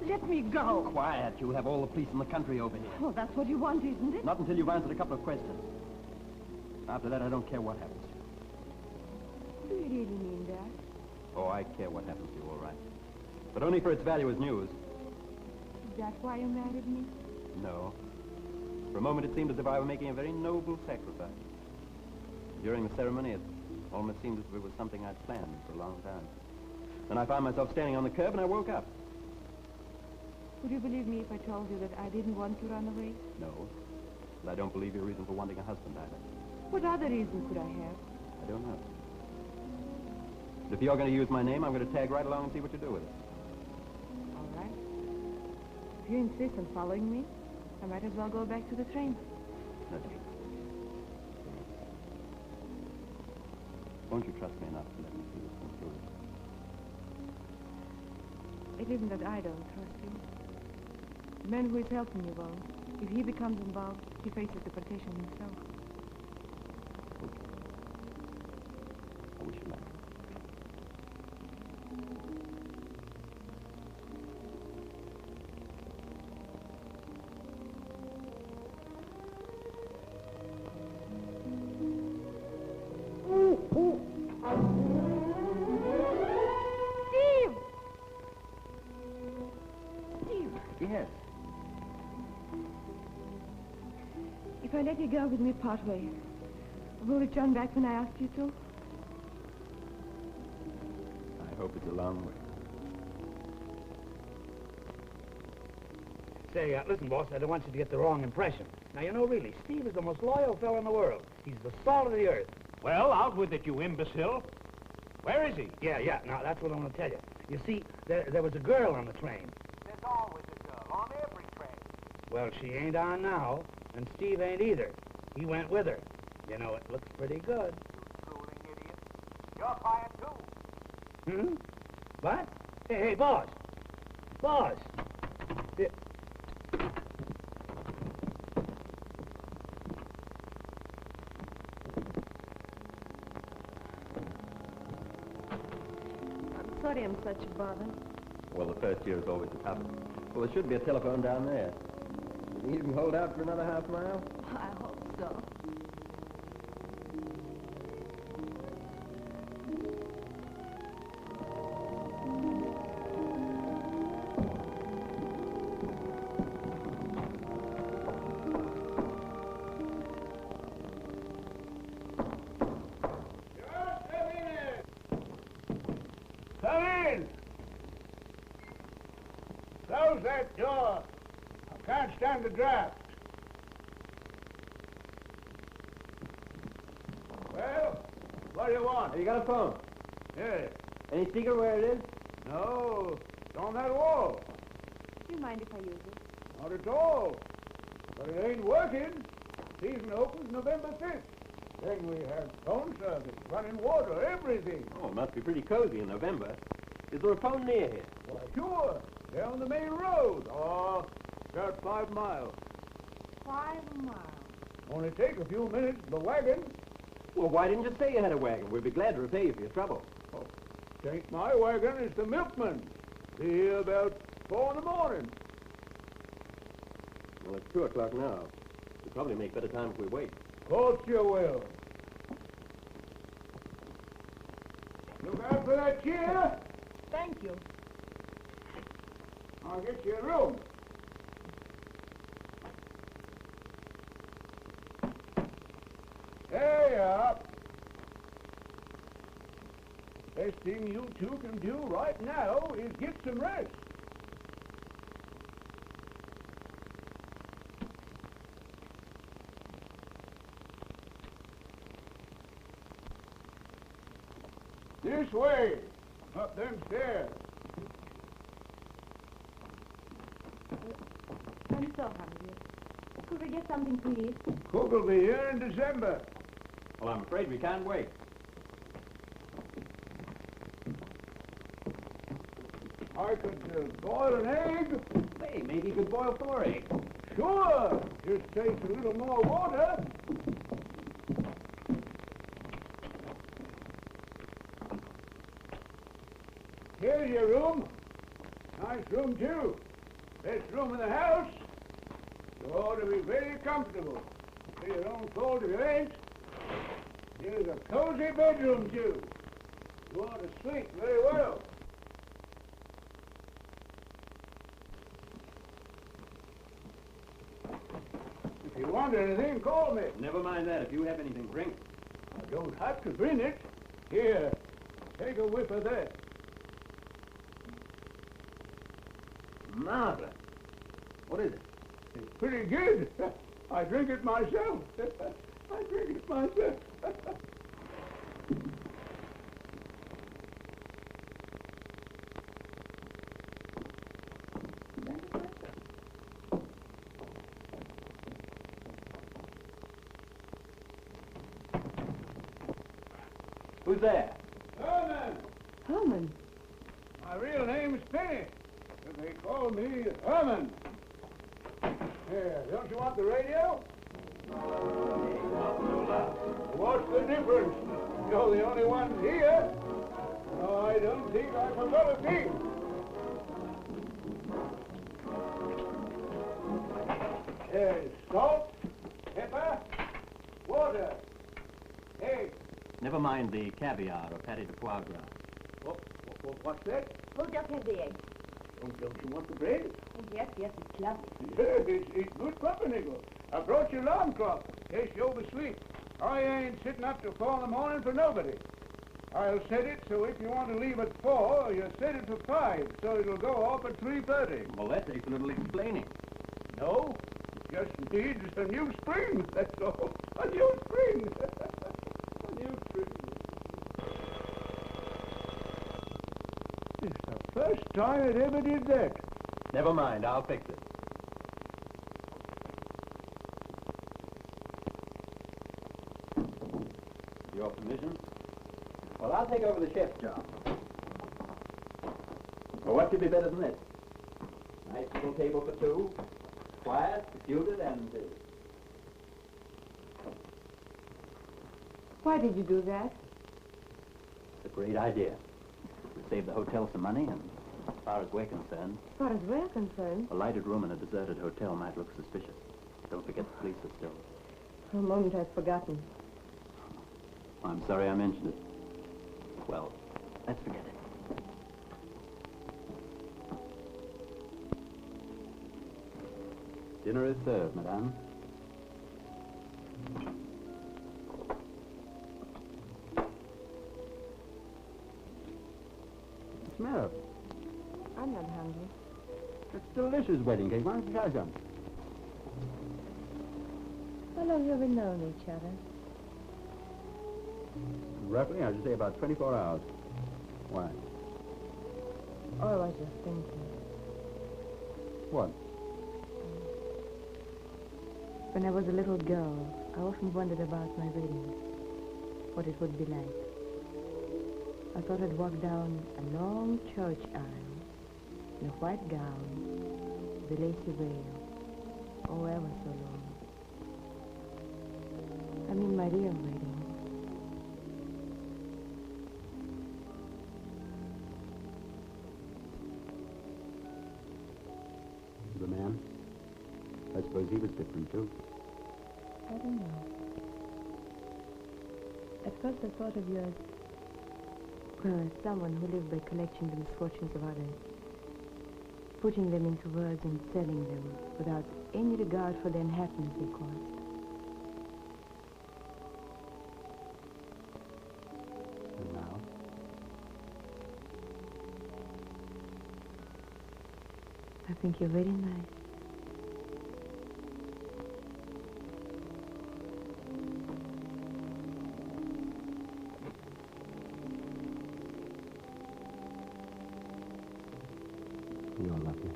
Let me go. Quiet. You have all the police in the country over here. Oh, that's what you want, isn't it? Not until you've answered a couple of questions. After that, I don't care what happens. Do you really mean that? Oh, I care what happens to you, all right. But only for its value as news. Is that why you married me? No. For a moment, it seemed as if I were making a very noble sacrifice. During the ceremony, it almost seemed as if it was something I'd planned for a long time. Then I found myself standing on the curb, and I woke up. Would you believe me if I told you that I didn't want to run away? No. But I don't believe your reason for wanting a husband either. What other reason could I have? I don't know. But if you're going to use my name, I'm going to tag right along and see what you do with it. All right. If you insist on following me, I might as well go back to the train. Okay. Won't you trust me enough to let me see this thing through? It isn't that I don't trust you. The man who is helping you won't. If he becomes involved, he faces deportation himself. Okay. I wish you luck. Steve! Steve! Yes. If I let you go with me partway, will you turn back when I ask you to? I hope it's a long way. Say, listen, boss, I don't want you to get the wrong impression. Now, you know, really, Steve is the most loyal fellow in the world. He's the salt of the earth. Well, out with it, you imbecile. Where is he? Yeah, now, that's what I want to tell you. You see, there was a girl on the train. There's always a girl on every train. Well, she ain't on now, and Steve ain't either. He went with her. You know, it looks pretty good. You fooling idiot. You're fired, too. Hmm? What? Hey, boss. Boss. Yeah. I'm sorry I'm such a bother. Well, the first year is always the toughest. Well, there should be a telephone down there. You can hold out for another half mile? I hope so. Close that door. I can't stand the draft. Well, what do you want? Have you got a phone? Yeah. Any secret where it is? No, it's on that wall. Do you mind if I use it? Not at all. But it ain't working. Season opens November 5th. Then we have phone service, running water, everything. Oh, it must be pretty cozy in November. Is there a phone near here? Why, sure. Down the main road. Oh, about 5 miles. 5 miles. Only take a few minutes in the wagon. Well, why didn't you say you had a wagon? We'd be glad to repay you for your trouble. Oh, it ain't my wagon, it's the milkman. Be here about 4 in the morning. Well, it's 2 o'clock now. We'll probably make better time if we wait. Of course you will. Look out for that chair. Thank you. I'll get you a room. There you are. Best thing you two can do right now is get some rest. This way, up them stairs. I'm so hungry. Could we get something to eat? Cook will be here in December. Well, I'm afraid we can't wait. I could boil an egg. Hey, maybe you could boil 4 eggs. Sure. Just takes a little more water. Here's your room. Nice room, too. Best room in the house. You ought to be very comfortable. See your own fault if you ain't. Here's a cozy bedroom, too. You ought to sleep very well. If you want anything, call me. Never mind that. If you have anything, bring it. I don't have to bring it. Here, take a whiff of that. Marvelous. What is it? It's pretty good. I drink it myself. I drink it myself. Who's there? Herman! Herman? My real name's Penny, but they call me Herman. Here, don't you want the radio? What's the difference? You're the only one here. No, I don't think I forgot a thing. There's salt, pepper, water, eggs. Never mind the caviar or patty de foie gras. What's that? We'll just have the eggs. Don't you want the bread? Oh, yes, it's lovely. It's good company. I brought you alarm clock in case you oversleep. I ain't sitting up till 4 in the morning for nobody. I'll set it so if you want to leave at 4, you set it for 5, so it'll go off at 3:30. Well, that takes a little explaining. No, it just needs a new spring, that's all. A new spring. A new spring. It's the first time it ever did that. Never mind. I'll fix it. Your permission? Well, I'll take over the chef's job. Well, what could be better than this? Nice little table for 2. Quiet, secluded, and... Why did you do that? It's a great idea. It'll save the hotel some money, and as far as we're concerned, As far as we're concerned, a lighted room in a deserted hotel might look suspicious. Don't forget the police are still. for a moment I've forgotten. I'm sorry I mentioned it. Well, let's forget it. Dinner is served, madame. What's the matter? I'm not hungry. It's delicious wedding cake. Why don't you try some? How long have we known each other? Roughly, I should say about 24 hours. Why? Oh, I was just thinking. What? When I was a little girl, I often wondered about my wedding, what it would be like. I thought I'd walk down a long church aisle in a white gown, with a lacy veil, oh, ever so long. I mean my real wedding. The man? I suppose he was different, too. I don't know. At first I thought of you as, well, as someone who lived by collecting the misfortunes of others, putting them into words and selling them without any regard for the unhappiness they caused. And now? I think you're very nice. You're lovely.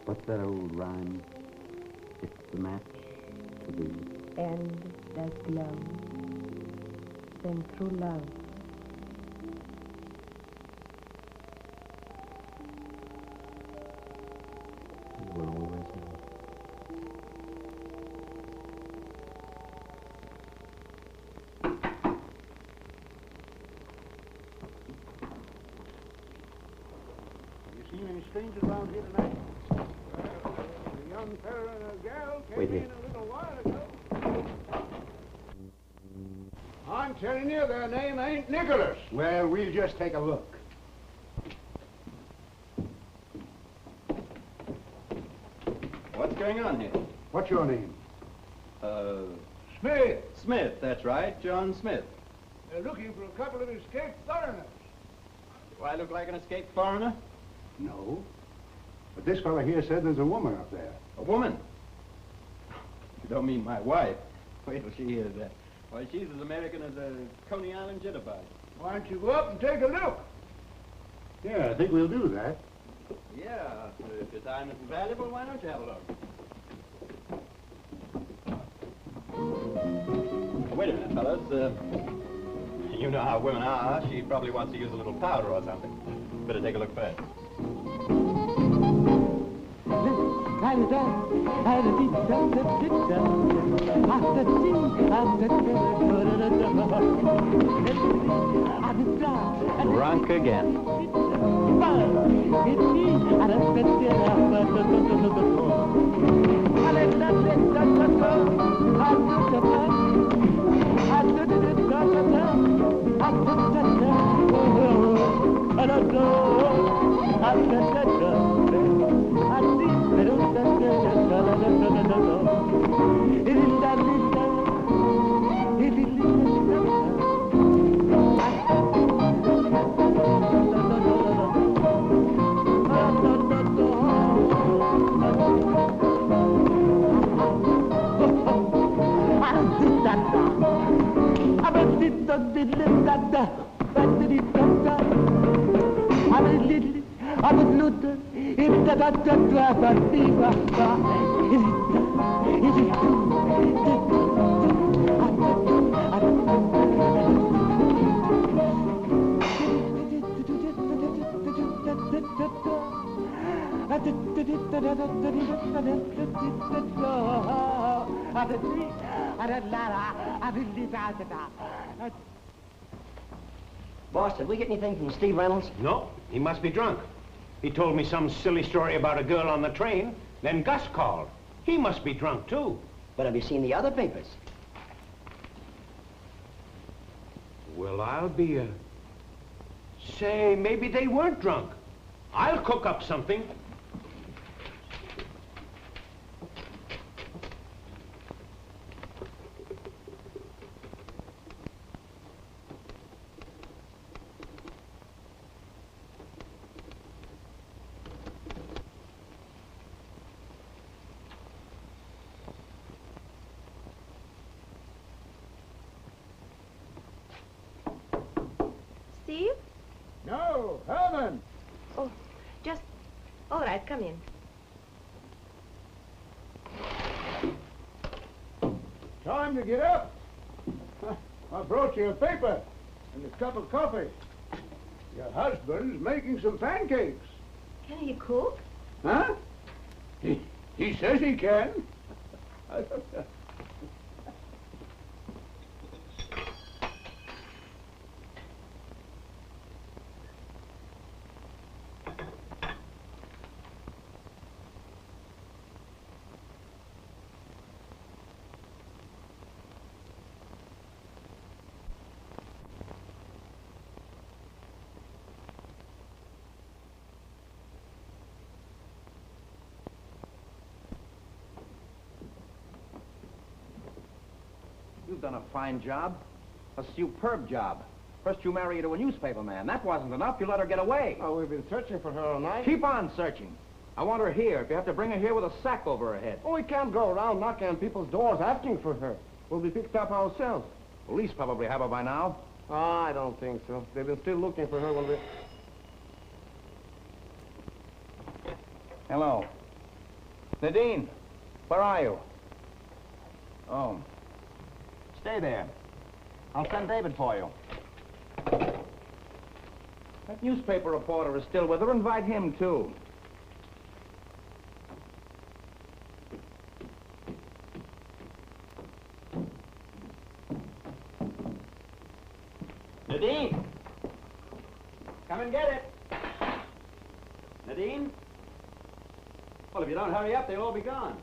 What's that old rhyme? It's the match to be. And that glow, then through love. You will always know. Seen any strangers around here tonight? A young fella and a gal came Wait here. in a little while ago. I'm telling you, their name ain't Nicholas. Well, we'll just take a look. What's going on here? What's your name? Smith. Smith, that's right, John Smith. They're looking for a couple of escaped foreigners. Do I look like an escaped foreigner? No. But this fella here said there's a woman up there. A woman? You don't mean my wife. Wait till she hears that. Why, she's as American as a Coney Island jitterbug. Why don't you go up and take a look? Yeah, I think we'll do that. Yeah, if your time isn't valuable, why don't you have a look? Wait a minute, fellas. You know how women are. She probably wants to use a little powder or something. Better take a look first. Drunk again. Boss, did we get anything from Steve Reynolds? No, he must be drunk. He told me some silly story about a girl on the train. Then Gus called. He must be drunk, too. But have you seen the other papers? Well, I'll be, Say, maybe they weren't drunk. I'll cook up something. right, come in. Time to get up. I brought you a paper and a cup of coffee. Your husband's making some pancakes. Can he cook? Huh? He says he can. You've done a fine job. A superb job. First you marry her to a newspaper man. That wasn't enough. You let her get away. Oh, we've been searching for her all night. Keep on searching. I want her here. If you have to bring her here with a sack over her head. Oh, we can't go around knocking on people's doors asking for her. We'll be picked up ourselves. Police probably have her by now. Oh, I don't think so. They've been still looking for her when we... Hello. Nadine, where are you? Oh. Stay there. I'll send David for you. That newspaper reporter is still with her. Invite him, too. Nadine! Come and get it. Nadine? Well, if you don't hurry up, they'll all be gone.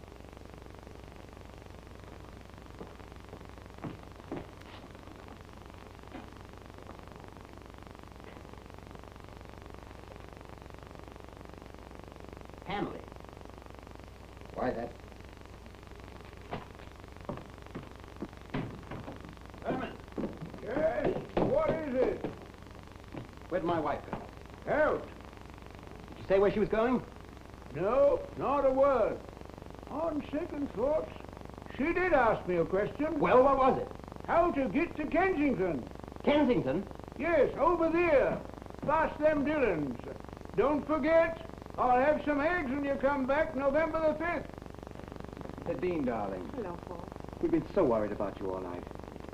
Hanley. Why, that... Herman, Yes? What is it? where'd my wife go? Out. Did you say where she was going? No, not a word. On second thoughts, she did ask me a question. Well, what was it? How to get to Kensington? Kensington? Yes, over there. Past them Dillons. Don't forget, I'll have some eggs when you come back November the 5th. Nadine, darling. Hello, Paul. We've been so worried about you all night.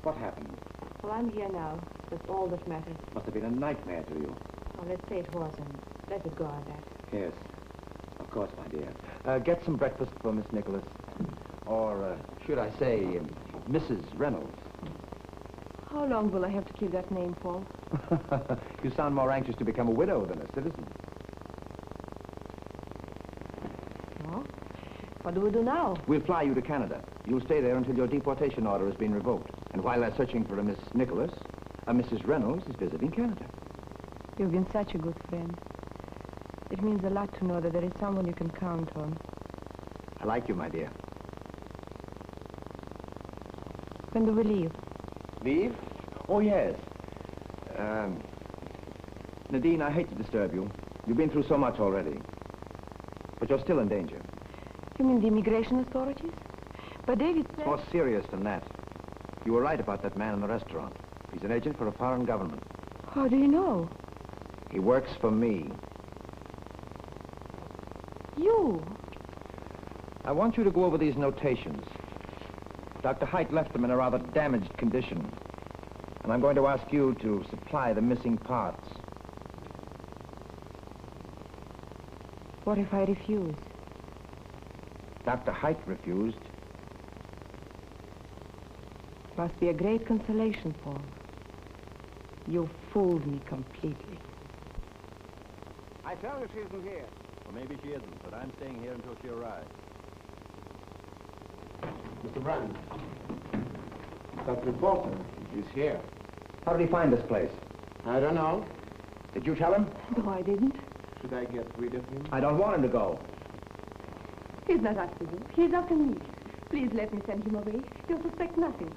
What happened? Well, I'm here now. That's all that matters. Must have been a nightmare to you. Well, let's say it was, and let it go at that. Yes. Of course, my dear. Get some breakfast for Miss Nicholas. Or, should I say, Mrs. Reynolds. How long will I have to keep that name, Paul? You sound more anxious to become a widow than a citizen. Oh? What do we do now? We'll fly you to Canada. You'll stay there until your deportation order has been revoked. And while they're searching for a Miss Nicholas, a Mrs. Reynolds is visiting Canada. You've been such a good friend. It means a lot to know that there is someone you can count on. I like you, my dear. When do we leave? Leave? Oh, yes. Nadine, I hate to disturb you. You've been through so much already. But you're still in danger. You mean the immigration authorities? But David said... It's more serious than that. You were right about that man in the restaurant. He's an agent for a foreign government. How do you know? He works for me. You? I want you to go over these notations. Dr. Haidt left them in a rather damaged condition. And I'm going to ask you to supply the missing parts. What if I refuse? Dr. Haidt refused. Must be a great consolation, Paul. You fooled me completely. I tell you she isn't here. Well, maybe she isn't, but I'm staying here until she arrives. Mr. Brand. That reporter is here. How did he find this place? I don't know. Did you tell him? No, I didn't. Should I get rid of him? I don't want him to go. He's not after you. He's after me. Please let me send him away. He'll suspect nothing.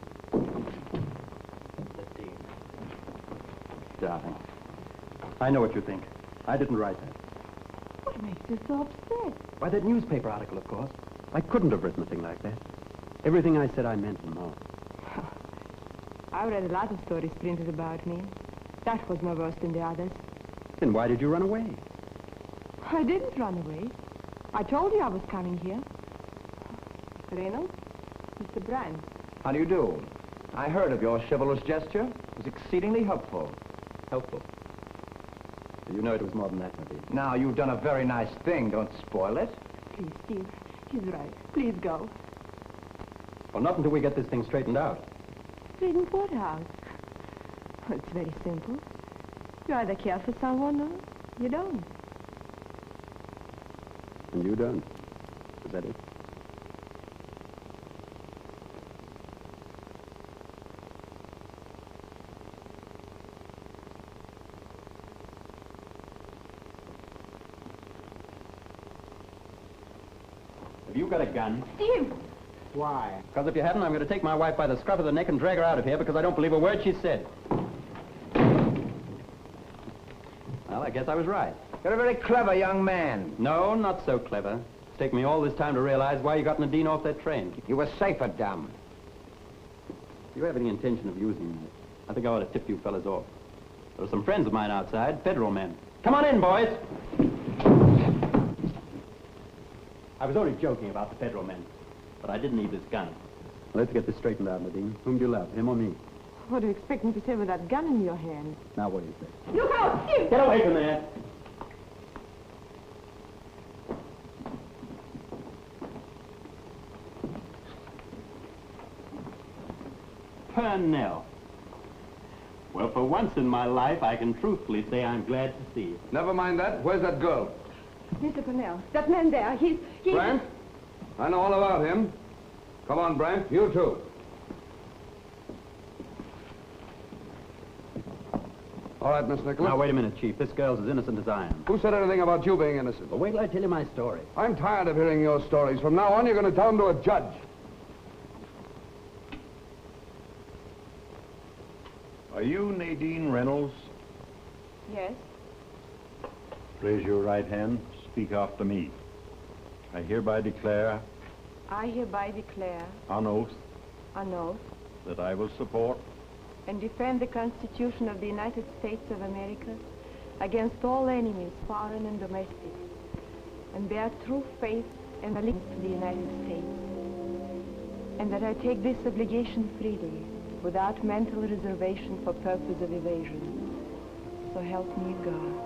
Darling, I know what you think. I didn't write that. What makes you so upset? Why, that newspaper article, of course. I couldn't have written a thing like that. Everything I said I meant and more. I've read a lot of stories printed about me. That was no worse than the others. Then why did you run away? I didn't run away. I told you I was coming here. Mr. Reynolds, Mr. Brand. How do you do? I heard of your chivalrous gesture. It was exceedingly helpful. Helpful. You know it was more than that, Nadine. Now, you've done a very nice thing. Don't spoil it. Please, Steve. He's right. Please go. Well, not until we get this thing straightened out. Straighten what out? Well, it's very simple. You either care for someone or you don't. And you don't. Is that it? Have you got a gun? Steve! Why? Because if you hadn't, I'm going to take my wife by the scruff of the neck and drag her out of here because I don't believe a word she said. Well, I guess I was right. You're a very clever young man. No, not so clever. It's taken me all this time to realize why you got Nadine off that train. You were safer dumb. If you have any intention of using me, I think I ought to tip you fellas off. There are some friends of mine outside, federal men. Come on in, boys. I was only joking about the federal men, but I didn't need this gun. Let's get this straightened out, Nadine. Whom do you love, him or me? What do you expect me to say with that gun in your hand? Now, what do you say? Look out, Steve! Get away from there! Purnell. Well, for once in my life, I can truthfully say I'm glad to see you. Never mind that. Where's that girl? Mr. Purnell, that man there, he's... Brant? I know all about him. Come on, Brant. You too. All right, Miss Nicholas. Now, wait a minute, Chief. This girl's as innocent as I am. Who said anything about you being innocent? Well, wait till I tell you my story. I'm tired of hearing your stories. From now on, you're going to tell them to a judge. Are you Nadine Reynolds? Yes? Raise your right hand. Speak after me. I hereby declare I hereby declare on oath on oath that I will support and defend the Constitution of the United States of America against all enemies, foreign and domestic, and bear true faith and allegiance to the United States, and that I take this obligation freely, without mental reservation for purpose of evasion. So help me God.